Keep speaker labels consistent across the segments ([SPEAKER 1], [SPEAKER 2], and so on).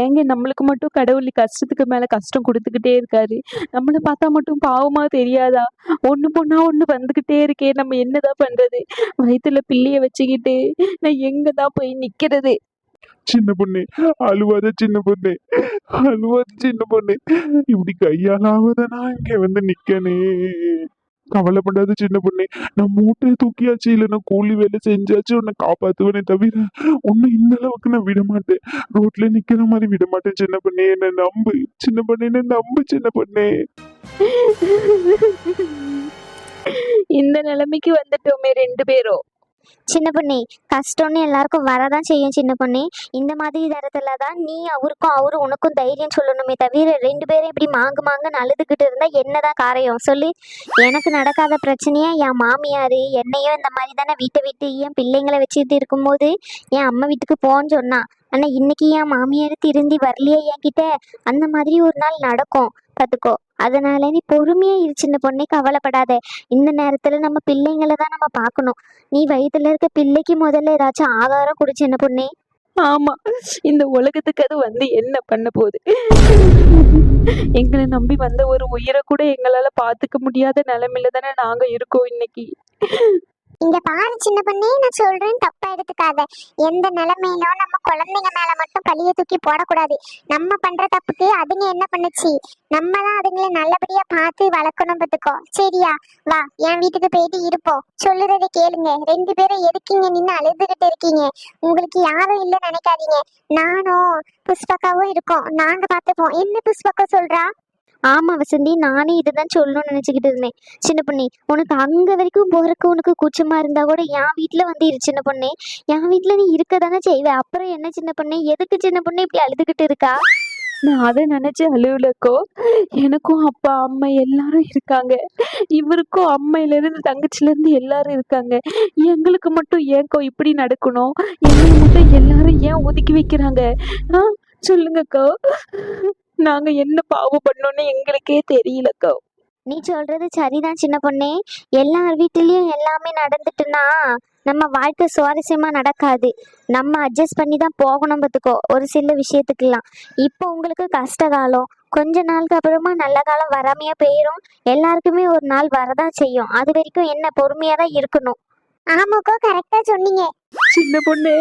[SPEAKER 1] ஏங்க நம்மளுக்கு மட்டும் கடவுள் கஷ்டத்துக்கு மேல கஷ்டம் குடுத்துக்கிட்டே இருக்காரு. நம்மள பார்த்தா மட்டும் பாவமா தெரியாதா? ஒண்ணு பொண்ணா ஒண்ணு வந்துகிட்டே இருக்கே! நம்ம என்னதான் பண்றது? வயித்துல பிள்ளைய வச்சுக்கிட்டு நான் எங்க தான் போய் நிக்கிறது?
[SPEAKER 2] சின்ன பொண்ணு, அழுவாத சின்ன பொண்ணு, அழுவாத சின்ன பொண்ணு. இப்படி கையாலாவத நான் இங்க வந்து நிக்கனே. கவலைப்படாத சின்ன பொண்ணு. நான் மூட்டையை தூக்கியாச்சு, இல்லைன்னா கூலி வேலை செஞ்சாச்சு உன்னை காப்பாத்துவேனே தவிர உன்னை இந்த அளவுக்கு நான் விட மாட்டேன். ரோட்ல நிக்கிற மாதிரி விட மாட்டேன் சின்ன பொண்ணு. என்ன நம்பு சின்ன பொண்ணு, என்ன நம்பு சின்ன பொண்ணு.
[SPEAKER 1] இந்த நிலைமைக்கு வந்துட்டோமே 2 பேரும்.
[SPEAKER 3] சின்ன பொண்ணே, கஷ்டம்னு எல்லாருக்கும் வரதான் செய்யும் சின்ன பொண்ணே. இந்த மாதிரி நேரத்துல தான் நீ அவருக்கும் அவரு உனக்கும் தைரியம் சொல்லணுமே தவிர 2 பேரும் இப்படி மாங்குன்னு அழுதுகிட்டு இருந்தா என்னதான் காரியம் சொல்லு. எனக்கு நடக்காத பிரச்சனையா என் மாமியாரு என்னையும் இந்த மாதிரி தானே வீட்டை விட்டு என் பிள்ளைங்களை வச்சுட்டு இருக்கும்போது என் அம்மா வீட்டுக்கு போன்னு சொன்னா. ஆனா இன்னைக்கு என் மாமியார் திருந்தி வரலையே என்கிட்ட. அந்த மாதிரி ஒரு நாள் நடக்கும் பார்த்துக்கோ. அதனால நீ பொறுமையா இரு சின்ன பொண்ணே, கவலைப்படாத. இந்த நேரத்துல நம்ம பிள்ளைங்களை தான் நம்ம பார்க்கணும். நீ வயித்துல இருக்க பிள்ளைக்கு முதல்ல ஏதாச்சும் ஆகாரம் குடி சின்ன பொண்ணே.
[SPEAKER 1] ஆமா, இந்த உலகத்துக்கு அது வந்து என்ன பண்ண போகுது? எங்களை நம்பி வந்த ஒரு உயிரை கூட எங்களால பாத்துக்க முடியாத நிலைமையில தானே நாங்க இருக்கோம் இன்னைக்கு.
[SPEAKER 4] இங்க பாரு சின்ன பொண்ணே, நான் சொல்றேன் தப்பா எடுத்துக்காத. எந்த நிலைமையிலும் நம்ம குழந்தைங்க மேல மட்டும் பழிய தூக்கி போடக்கூடாது. நம்ம பண்ற தப்புக்கு அதுங்க என்ன பண்ணுச்சு? நம்ம தான் அதுங்களை நல்லபடியா பார்த்து வளர்க்கணும் பார்த்துக்கோ. சரியா? வா, என் வீட்டுக்கு போயிட்டு இருப்போம். சொல்லுறதை கேளுங்க. 2 பேரும் எதுக்கீங்க நின்று அழுதுகிட்டு இருக்கீங்க? உங்களுக்கு யாரும் இல்லைன்னு நினைக்காதீங்க. நானும் புஷ்பக்காவும் இருக்கோம். நாங்க பார்த்துப்போம். என்ன புஷ்பக்கா சொல்றா?
[SPEAKER 3] ஆமா வசந்தி, நானே இதுதான் சொல்லணும்னு நினைச்சுக்கிட்டு இருந்தேன். சின்ன பொண்ணே, உனக்கு அங்க வரைக்கும் போறக்கு உனக்கு கூச்சமா இருந்தா கூட என் வீட்டுல வந்து இரு சின்ன பொண்ணே. என் வீட்டுல நீ இருக்க தானே செய்வ. அப்புறம் என்ன சின்ன பொண்ணே, எதுக்கு சின்ன பொண்ணே இப்படி அழுதுகிட்டு இருக்கா?
[SPEAKER 1] நான் அதை நினைச்சு அலுவலக்கோ. எனக்கும் அப்பா அம்மா எல்லாரும் இருக்காங்க. இவருக்கும் அம்மையில இருந்து தங்கச்சில இருந்து எல்லாரும் இருக்காங்க. எங்களுக்கு மட்டும் ஏன்க்கோ இப்படி நடக்கணும்? என்னை மட்டும் எல்லாரும் ஏன் ஒதுக்கி வைக்கிறாங்க? சொல்லுங்கக்கோ. நாங்க என்ன பாவம் பண்ணோம்னு எங்களுக்கே தெரியலக்கோ.
[SPEAKER 3] நீ சொல்றது சரிதான் சின்ன பொண்ணே. எல்லார் வீட்டுலயும் எல்லாமே நடந்துட்டுன்னா நம்ம வாழ்க்கை சுவாரஸ்யமா நடக்காது. நம்ம அட்ஜஸ்ட் பண்ணி தான் போகணும் பார்த்துக்கோ ஒரு சில விஷயத்துக்கெல்லாம். இப்போ உங்களுக்கு கஷ்ட காலம், கொஞ்ச நாளுக்கு அப்புறமா நல்ல காலம் வராமையா போயிடும். எல்லாருக்குமே ஒரு நாள் வரதான் செய்யும். அது வரைக்கும் என்ன பொறுமையா தான் இருக்கணும்.
[SPEAKER 4] ஆமாக்கோ, கரெக்டா சொன்னீங்க
[SPEAKER 1] சின்ன பொண்ணு.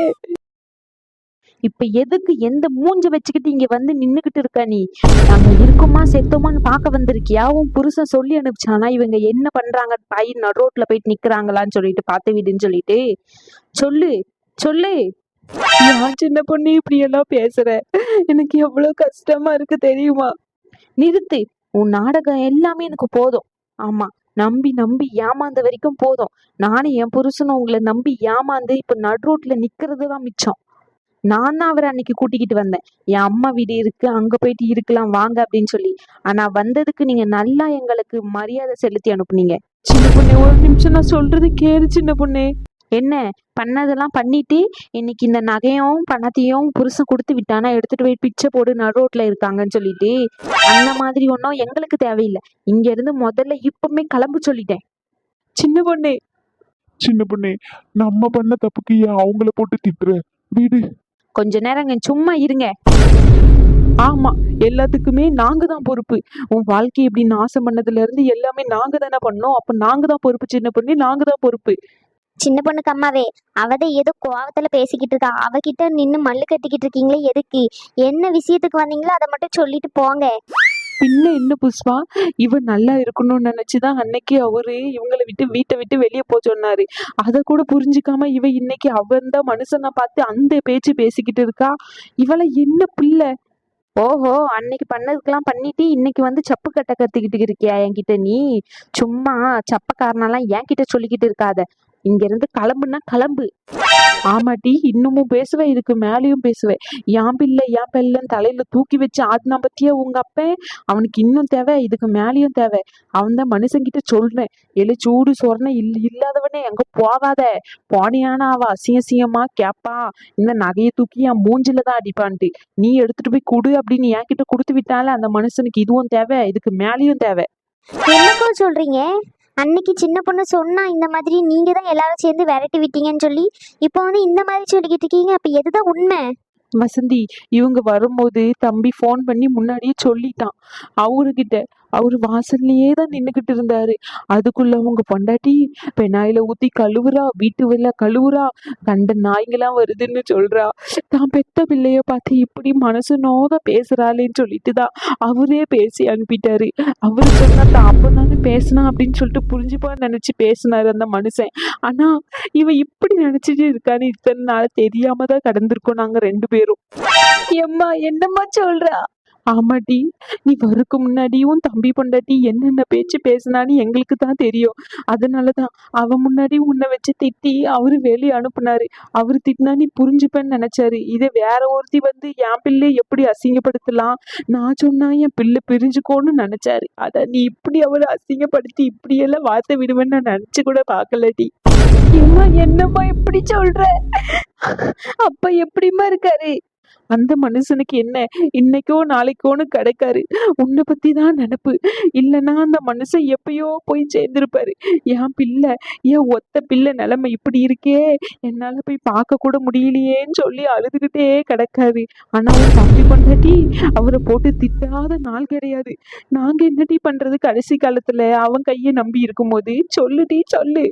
[SPEAKER 1] இப்ப எதுக்கு எந்த மூஞ்ச வச்சுக்கிட்டு இங்க வந்து நின்னுகிட்டு இருக்க நீ? நாங்க இருக்கோமா செத்தோமான்னு பாக்க வந்திருக்கியா? உன் புருஷன் சொல்லி அனுப்பிச்சானா இவங்க என்ன பண்றாங்க பாய் நடு ரோட்ல போயிட்டு நிக்கிறாங்களான்னு சொல்லிட்டு பார்த்து விடுன்னு சொல்லிட்டு சொல்லு சொல்லு. நான் சின்ன பொண்ணு இப்படி எல்லாம் பேசுற? எனக்கு எவ்வளவு கஷ்டமா இருக்கு தெரியுமா? நிறுத்து. உன் நாடகம் எல்லாமே எனக்கு போதும். ஆமா, நம்பி நம்பி ஏமாந்த வரைக்கும் போதும். நானும் என் புருஷனும் உங்களை நம்பி ஏமாந்து இப்ப நடு ரோட்ல நிக்கிறதுதான் மிச்சம். நான் தான் அவரை அன்னைக்கு கூட்டிக்கிட்டு வந்தேன். என் அம்மா வீடு இருக்கு, அங்க போயிட்டு இருக்கலாம் வாங்க அப்படின்னு சொல்லி. ஆனா வந்ததுக்கு நீங்க நல்லா எங்களுக்கு மரியாதை செலுத்தி அனுப்புனீங்க. சின்ன பொண்ணு, ஒரு நிமிஷம் நான் சொல்றது கேளு சின்ன பொண்ணு. என்ன பண்ணதெல்லாம் பண்ணிட்டு இன்னைக்கு இந்த நகையும் பணத்தையும் புருஷன் கொடுத்து விட்டானா எடுத்துட்டு போய் பிச்சை போடு நடு ரோட்ல இருக்காங்கன்னு சொல்லிட்டு அந்த மாதிரி ஒன்றும் எங்களுக்கு தேவையில்லை. இங்க இருந்து முதல்ல இப்பவுமே கிளம்பு சொல்லிட்டேன். சின்ன பொண்ணு.
[SPEAKER 2] சின்ன பொண்ணே, நம்ம பண்ண தப்புக்கு ஏன் அவங்கள போட்டு திட்டுற? வீடு
[SPEAKER 1] கொஞ்ச நேரம் சும்மா இருங்க. ஆமா, எல்லாத்துக்குமே நாங்க தான் பொறுப்பு. உன் வாழ்க்கை இப்படி நாசம் பண்ணதுல இருந்து எல்லாமே நாங்க தானே பண்ணோம். அப்ப நாங்க தான் பொறுப்பு சின்ன பொண்ணு, நாங்க தான் பொறுப்பு.
[SPEAKER 3] சின்ன பொண்ணுக்கு அம்மாவே, அவதை ஏதோ கோவத்துல பேசிக்கிட்டு இருக்கா. அவகிட்ட நின்று மல்லு கட்டிக்கிட்டு இருக்கீங்களே எதுக்கு? என்ன விஷயத்துக்கு வந்தீங்களோ அதை மட்டும் சொல்லிட்டு போங்க.
[SPEAKER 1] பின்ன என்ன புஷ்பா, இவன் நல்லா இருக்கணும்னு நினைச்சுதான் அன்னைக்கு அவரு இவங்களை விட்டு வீட்டை விட்டு வெளியே போ சொன்னாரு. அதை கூட புரிஞ்சுக்காம இவ இன்னைக்கு அவன் தான் மனுஷனை பார்த்து அந்த பேச்சு பேசிக்கிட்டு இருக்கா. இவளை என்ன பிள்ளை? ஓஹோ, அன்னைக்கு பண்ணதுக்கெல்லாம் பண்ணிட்டு இன்னைக்கு வந்து சப்பு கட்ட கத்திக்கிட்டு இருக்கியா என்கிட்ட நீ? சும்மா சப்பக்காரனெல்லாம் என்கிட்ட சொல்லிக்கிட்டு இருக்காத. இங்க இருந்து கிளம்புனா கிளம்பு. ஆமாட்டி, இன்னமும் பேசுவேன், இதுக்கு மேலேயும் பேசுவேன். என் பிள்ளை என் பிள்ளைன்னு தலையில தூக்கி வச்சு ஆடினா பத்தியா உங்க அப்பன்? அவனுக்கு இன்னும் தேவை, இதுக்கு மேலேயும் தேவை. அவன் தான் மனுஷங்கிட்ட சொல்றேன், எழு சூடு சொரணை இல்லாதவனே எங்க போகாத. போனியானா அவ அசியமா கேப்பா, இந்த நகையை தூக்கி என் மூஞ்சில தான் அடிப்பான்ட்டு. நீ எடுத்துட்டு போய் குடு அப்படின்னு என்கிட்ட கொடுத்து விட்டால அந்த மனுஷனுக்கு இதுவும் தேவை, இதுக்கு மேலேயும் தேவை.
[SPEAKER 3] என்னக்கோ சொல்றீங்க? அன்னைக்கு சின்ன பொண்ணு சொன்னா இந்த மாதிரி நீங்க தான் எல்லாரும் சேர்ந்து விரட்டி விட்டீங்கன்னு சொல்லி, இப்போ வந்து இந்த மாதிரி சொல்லிக்கிட்டு இருக்கீங்க. அப்ப எதுதான் உண்மை?
[SPEAKER 1] வசந்தி, இவங்க வரும்போது தம்பி ஃபோன் பண்ணி முன்னாடியே சொல்லிட்டான் அவருகிட்ட. அவரு வாசல்லையே தான் நின்னுகிட்டு இருந்தாரு. அதுக்குள்ள உங்க பொண்டாட்டி பெனாயில ஊத்தி கழுவுறா, வீட்டு வெளில கழுவுறா, கண்ட நாய்ங்கெல்லாம் வருதுன்னு சொல்றா. தான் பெத்த பிள்ளைய பார்த்து இப்படி மனசு நோக பேசுறாளேன்னு சொல்லிட்டு தான் அவரே பேசி அனுப்பிட்டாரு. அவரு சொன்னா தான் அப்பதானே பேசினா அப்படின்னு சொல்லிட்டு புரிஞ்சுப்பான்னு நினைச்சு பேசினாரு அந்த மனுஷன். ஆனா இவ இப்படி நினைச்சிட்டு இருக்கான்னு இத்தனை நாள் தெரியாம தான் கடந்திருக்கோம் நாங்க 2 பேரும். எம்மா என்னம்மா சொல்றா? ஆமாட்டி, நீ வருக்கு முன்னாடியும் தம்பி பொண்டாட்டி என்னென்ன பேச்சு பேசினான்னு எங்களுக்கு தான் தெரியும். அதனாலதான் அவ முன்னாடி உன்னை வச்சு திட்டி அவரு வெளியே அனுப்புனாரு. அவரு திட்டினா நீ புரிஞ்சுப்பேன்னு நினைச்சாரு. இதை வேற ஒருத்தி வந்து என் பிள்ளை எப்படி அசிங்கப்படுத்தலாம், நான் சொன்னா என் பிள்ளை பிரிஞ்சுக்கோன்னு நினைச்சாரு. அத நீ இப்படி அவரை அசிங்கப்படுத்தி இப்படியெல்லாம் வார்த்தை விடுவேன்னு நான் நினைச்சு கூட பார்க்கலடி. ஏம்மா என்னம்மா இப்படி சொல்ற? அப்ப எப்படிம்மா இருக்காரு? அந்த மனுஷனுக்கு என்ன, இன்னைக்கோ நாளைக்கோன்னு கிடைக்காரு. உன்னை பத்தி தான் நினப்பு. இல்லைன்னா அந்த மனுஷன் எப்பயோ போய் சேர்ந்திருப்பாரு. என் பிள்ளை, என் ஒத்த பிள்ளை நிலைமை இப்படி இருக்கே, என்னால போய் பார்க்க கூட முடியலையேன்னு சொல்லி அழுதுகிட்டே கிடக்காரு. ஆனா உன் தம்பி பொண்டாட்டி அவரை போட்டு திட்டாத நாள் கிடையாது. நாங்க என்னடி பண்றது கடைசி காலத்துல அவன் கையை நம்பி இருக்கும்போது? சொல்லுடி சொல்லு.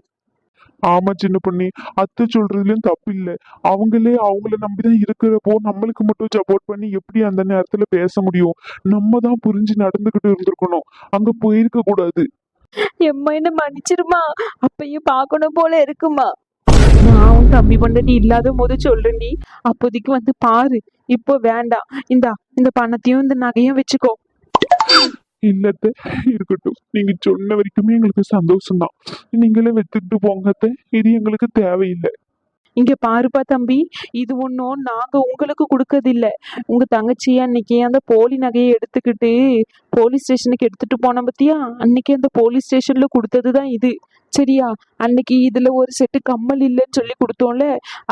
[SPEAKER 2] ஆமா சின்ன பொண்ணு, அத்தை சொல்றதுலயும் தப்பு இல்ல. அவங்கள நம்பிதான் இருக்கிறப்போ நம்மளுக்கு மட்டும் சப்போர்ட் பண்ணி எப்படி அந்த நேரத்துல பேச முடியும்? நம்ம தான் புரிஞ்சு நடந்துகிட்டு இருந்திருக்கணும், அங்க போயிருக்க கூடாது.
[SPEAKER 1] எம்மா என்ன மன்னிச்சிருமா, அப்பயும் பார்க்கணும் போல இருக்குமா. நான் உன் தம்பி பொண்டாட்டி இல்லாத போது சொல்றேன்டி, அப்போதைக்கு வந்து பாரு. இப்போ வேண்டாம். இந்த பணத்தையும் இந்த நகையும் வச்சுக்கோ.
[SPEAKER 2] இல்லத்த, இருக்கட்டும். நீங்க சொன்ன வரைக்குமே எங்களுக்கு சந்தோஷம்தான். நீங்களே வச்சுக்கிட்டு போங்கத்த, இது எங்களுக்கு தேவையில்லை.
[SPEAKER 1] இங்க பாருப்பா தம்பி, இது ஒன்றும் நாங்க உங்களுக்கு கொடுக்கறதில்ல. உங்க தங்கச்சி அன்னைக்கு அந்த போலி நகையை எடுத்துக்கிட்டு போலீஸ் ஸ்டேஷனுக்கு எடுத்துட்டு போன பத்தியா, அன்னைக்கு அந்த போலீஸ் ஸ்டேஷன்ல கொடுத்ததுதான் இது. சரியா? அன்னைக்கு இதுல ஒரு செட்டு கம்மல் இல்லைன்னு சொல்லி கொடுத்தோம்ல,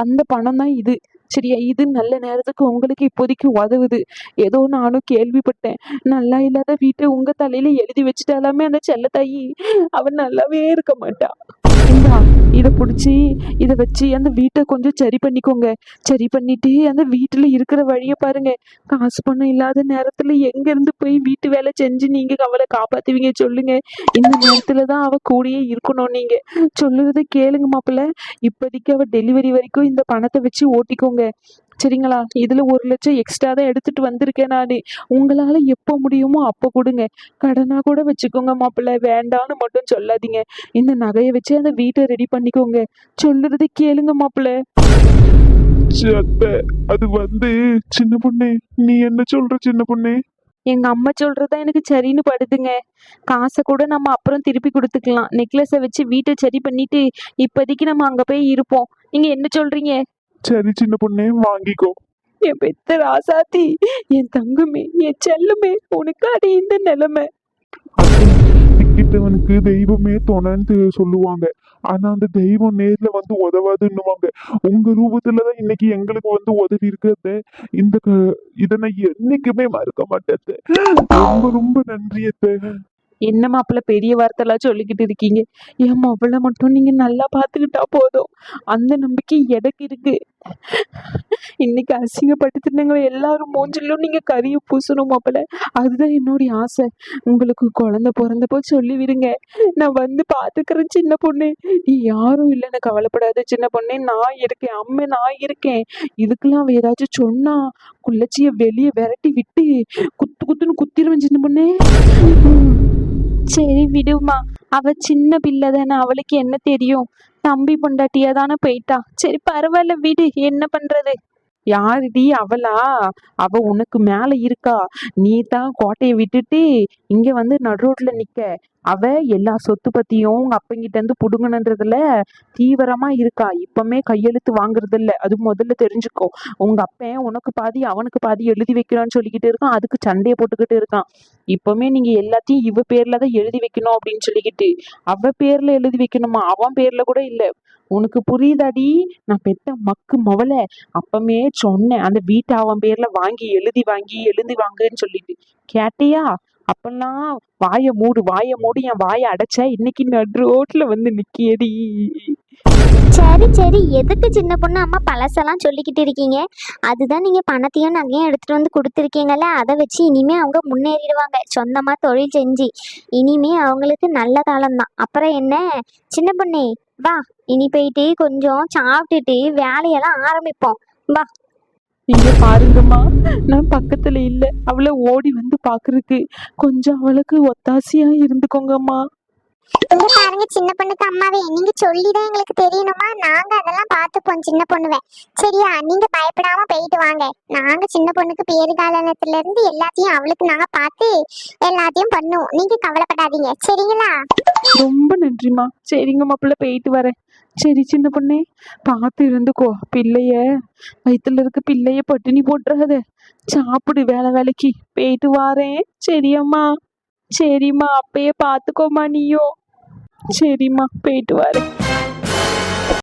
[SPEAKER 1] அந்த பணம் தான் இது. சரியா? இது நல்ல நேரத்துக்கு உங்களுக்கு இப்போதைக்கு உதவுது. ஏதோ நானும் கேள்விப்பட்டேன், நல்லா இல்லாத வீட்டை உங்க தலையில எழுதி வச்சுட்டாலாமே அந்த செல்லத்தாயி, அவன் நல்லாவே இருக்க மாட்டா. இந்தா, இதை பிடிச்சி இதை வச்சு அந்த வீட்டை கொஞ்சம் சரி பண்ணிக்கோங்க. சரி பண்ணிட்டு அந்த வீட்டுல இருக்கிற வழியை பாருங்க. காசு பணம் இல்லாத நேரத்துல எங்க இருந்து போய் வீட்டு வேலை செஞ்சு நீங்க அவளை காப்பாத்துவீங்க சொல்லுங்க. இந்த நேரத்துலதான் அவ கூடயே இருக்கணும். நீங்க சொல்லுறதை கேளுங்க மாப்பிள்ள. இப்போதைக்கு அவ டெலிவரி வரைக்கும் இந்த பணத்தை வச்சு ஓட்டிக்கோங்க. சரிங்களா? இதுல 1 லட்சம் எக்ஸ்ட்ரா தான் எடுத்துட்டு வந்திருக்கேன் நானு. உங்களால எப்போ முடியுமோ அப்போ கொடுங்க. கடனா கூட வச்சுக்கோங்க மாப்பிள்ள, வேண்டான்னு மட்டும் சொல்லாதீங்க. இந்த நகையை வச்சு அந்த வீட்டை ரெடி பண்ணிக்கோங்க. சொல்லுறது கேளுங்க மாப்பிள்ள.
[SPEAKER 2] அத்தை, அது சின்ன பொண்ணே, நீ என்ன சொல்ற சின்ன பொண்ணே?
[SPEAKER 1] எங்க அம்மா சொல்றதா எனக்கு சரின்னு படுதுங்க. காசை கூட நம்ம அப்புறம் திருப்பி கொடுத்துக்கலாம். நெக்லஸை வச்சு வீட்டை சரி பண்ணிட்டு இப்போதைக்கு நம்ம அங்க போய் இருப்போம். நீங்க என்ன சொல்றீங்க?
[SPEAKER 2] சரி சின்ன பொண்ணே, வாங்கிக்கோ.
[SPEAKER 1] என் பெத்த ராசாத்தி, என் தங்கமே, என் செல்லுமே, உனக்காடி இந்த நிலைமை.
[SPEAKER 2] திக்கிட்டவனுக்கு தெய்வமே துணைன்னு சொல்லுவாங்க. ஆனா அந்த தெய்வம் நேர்ல உதவாதுன்னுவாங்க. உங்க ரூபத்துலதான் இன்னைக்கு எங்களுக்கு உதவி இருக்கிறத. இதை நான் என்னைக்குமே மறக்க மாட்டேன். ரொம்ப ரொம்ப நன்றி அத்தை.
[SPEAKER 1] என்ன மாப்பிள்ள பெரிய வார்த்தைலாம் சொல்லிக்கிட்டு இருக்கீங்க? என் மாப்பிள்ள மட்டும் நீங்க நல்லா பார்த்துக்கிட்டா போதும். அந்த நம்பிக்கை எனக்கு இருக்கு. இன்னைக்கு அசிங்கப்படுத்தினவங்க எல்லாரும் மூஞ்சிலும் நீங்க கறியை பூசணும் மாப்பிள்ள. அதுதான் என்னுடைய ஆசை. உங்களுக்கு குழந்தை பிறந்தப்போ சொல்லி விடுங்க, நான் வந்து பாத்துக்கிறேன் சின்ன பொண்ணு. நீ யாரும் இல்லைன்னு கவலைப்படாத சின்ன பொண்ணே, நான் இருக்கேன். அம்மா நான் இருக்கேன். இதுக்கெல்லாம் ஏதாச்சும் சொன்னா குள்ளச்சிய வெளியே விரட்டி விட்டு குத்து குத்துன்னு குத்திடுவேன் சின்ன பொண்ணே. சரி விடுமா, அவ சின்ன பிள்ளை தானே, அவளுக்கு என்ன தெரியும்? தம்பி பொண்டாட்டியா தானே போயிட்டா. சரி பரவாயில்ல விடு, என்ன பண்றது? யாருடி அவளா? அவ உனக்கு மேல இருக்கா. நீ தான் கோட்டையை விட்டுட்டு இங்க வந்து நடுரோட்ல நிக்க. அவ எல்லா சொத்து பத்தியும் உங்க அப்பங்கிட்ட இருந்து புடுங்கணுன்றதுல தீவிரமா இருக்கா. இப்பமே கையெழுத்து வாங்குறது இல்ல, அது முதல்ல தெரிஞ்சுக்கோ. உங்க அப்பன் உனக்கு பாதி அவனுக்கு பாதி எழுதி வைக்கிறான்னு சொல்லிக்கிட்டு இருக்கான். அதுக்கு சண்டையை போட்டுக்கிட்டு இருக்கான். இப்பமே நீங்க எல்லாத்தையும் இவ பேர்ல தான் எழுதி வைக்கணும் அப்படின்னு சொல்லிக்கிட்டு, அவ பேர்ல எழுதி வைக்கணுமா? அவன் பேர்ல கூட இல்ல. உனக்கு புரியுதாடி? நான் பெத்த மக்கு மொவல அப்பமே சொன்னேன், அந்த வீட்டை அவன் பேர்ல எழுதி வாங்குன்னு சொல்லிட்டு. கேட்டியா? அப்பெல்லாம் வாயை மூடு என் வாயை அடைச்ச. இன்னைக்கு நடு ரோட்ல வந்து நிக்கியடி.
[SPEAKER 3] சரி சரி, எதுக்கு சின்ன பொண்ணு அம்மா பழசெல்லாம் சொல்லிக்கிட்டு இருக்கீங்க? அதுதான் நீங்க பணத்தையும் நகையும் எடுத்துட்டு வந்து கொடுத்துருக்கீங்கல்ல, அதை வச்சு இனிமே அவங்க முன்னேறிடுவாங்க சொந்தமா தொழில் செஞ்சு. இனிமே அவங்களுக்கு நல்ல காலம்தான். அப்புறம் என்ன சின்ன பொண்ணே, வா, இனி போயிட்டு கொஞ்சம் சாப்பிட்டுட்டு வேலையெல்லாம் ஆரம்பிப்போம். வா.
[SPEAKER 1] இங்க பாருங்கம்மா, நான் பக்கத்துல இல்ல, அவளை ஓடி வந்து பாக்குறதுக்கு கொஞ்சம் அவளுக்கு ஒத்தாசையா இருந்துக்கோங்கம்மா.
[SPEAKER 4] இங்க பாருங்க சின்ன பொண்ணுக்கு அம்மாவே, நீங்க சொல்லிதான் எங்களுக்கு தெரியணுமா? நாங்க அதெல்லாம் பார்த்துப்போம் சின்ன பொண்ணுவே. சரியா, நீங்க பயப்படாம போயிட்டு வாங்க. நாங்க சின்ன பொண்ணுக்கு பேரு காலத்துல இருந்து எல்லாத்தையும் அவளுக்கு நாங்க பார்த்து எல்லாத்தையும் பண்ணுவோம். நீங்க கவலைப்படாதீங்க, சரிங்களா?
[SPEAKER 1] ரொம்ப நன்றிம்மா. சரிங்க மாப்பிள்ள, போயிட்டு வரேன். சரி சின்ன பொண்ணே, பார்த்து இருந்துக்கோ. பிள்ளைய வயித்துல இருக்க பிள்ளைய பட்டினி போட்டுறாத. சாப்பிடு, வேலை வேலைக்கு போயிட்டு வாரேன். சரியாம்மா? சரிம்மா, அப்பயே பார்த்துக்கோமா நீயும். சரிம்மா, போயிட்டு வரேன்.